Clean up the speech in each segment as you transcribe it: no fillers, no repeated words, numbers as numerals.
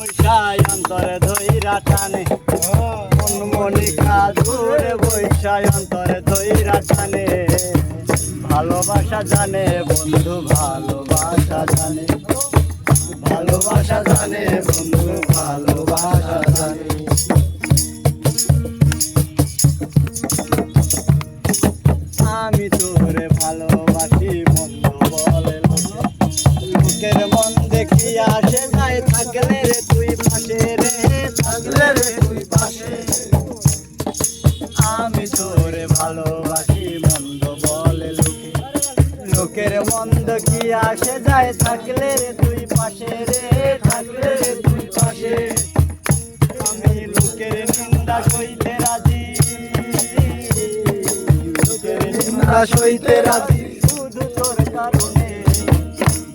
বৈশায় অন্তরে ধইরা টানে মনমনিকা দূরে বৈশায় অন্তরে ধইরা টানে ভালোবাসা জানে বন্ধু ভালোবাসা জানে ভালোবাসা জানে বন্ধু ভালোবাসা জানে আমি তোরে ভালোবাসি বন্ধু বলে লোকের মন দেখিয়া সে নাই থাকলে রে তুই পাশে রে থাকলে রে তুই পাশে আমি তোরে ভালোবাসি মন্দ বলে লোকের মন্দ কি আসে যায় থাকলে রে তুই পাশে রে থাকলে রে তুই পাশে আমি লোকের নিন্দা সইতে রাজি লোকের নিন্দা সইতে রাজি শুধু তোর কারণে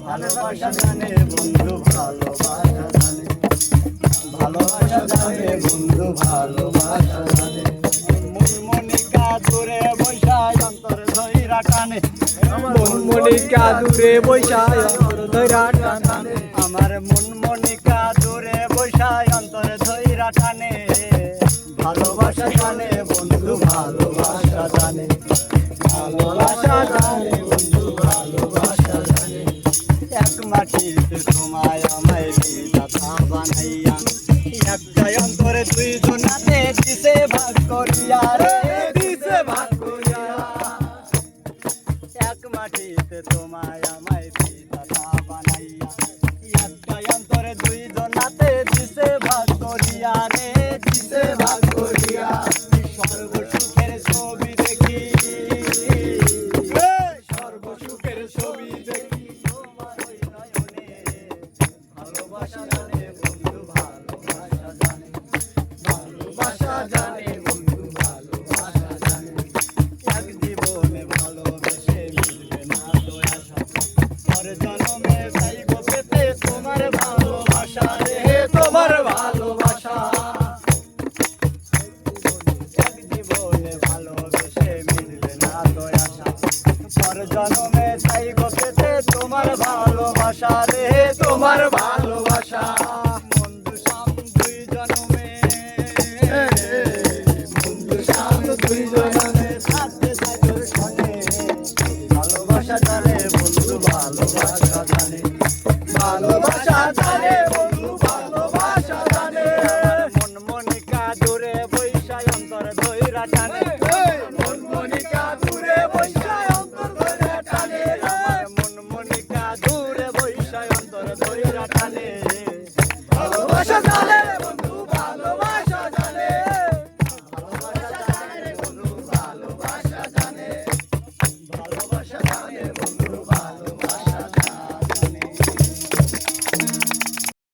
ভালোবাসা জানে বন্ধু ভালোবাসা জানে ভালোবাসা জানে বন্ধু ভালোবাসা জানে মনমনিকা দূরে বৈশায় অন্তর ধইরা টানে মনমনিকা দূরে বৈশায় অন্তর ধইরা টানে আমার মনমনিকা দূরে বৈশায় অন্তর ধইরা টানে ভালোবাসা জানে বন্ধু ভালোবাসা জানে ভালোবাসা জানে বন্ধু ভালোবাসা জানে এক মাটিতে তোমায় আমায় বিধাতা বানাইয়া একটাই অন্তরে দুই জনাতে দিছে ভাগ করিয়া রে দিছে ভাগ করিয়া এক মাটিতে তোমায় আমায় বিধাতা বানাইয়া একটাই অন্তরে দুই জনাতে দিছে ভাগ করিয়া রে দিছে ভাগ করিয়া সর্বসুখের ছবি দেখি সর্বসুখের ছবি দেখি তোমার ওই নয়নে ভালোবাসা জানে বন্ধু ভালোবাসা জানে ভালোবাসা জানে বন্ধু ভালোবাসা জানে এক জীবনে ভালোবেসে মিলবে না তো আশা পর জন্মে চাইব পেতে তোমার ভালোবাসা রে তোমার ভালোবাসা এক জীবনে ভালোবেসে মিলবে না তো আশা পর জন্মে চাইব পেতে তোমার ভালোবাসা রে তোমার ভালোবাসা বন্ধু শাম দুই জন্মে বন্ধু শাম দুই জন্মে থাকতে থাকতে শোনে ভালোবাসা জানে বন্ধু ভালোবাসা জানে ভালোবাসা জানে বন্ধু ভালোবাসা জানে মনমনিকা দূরে বৈশায় অন্তর ধইরা টানে মনমনিকা দূরে বৈশায় অন্তর ধইরা টানে আমার মনমনিকা দূরে বৈশায় অন্তর ধইরা টানে ভালোবাসা জানে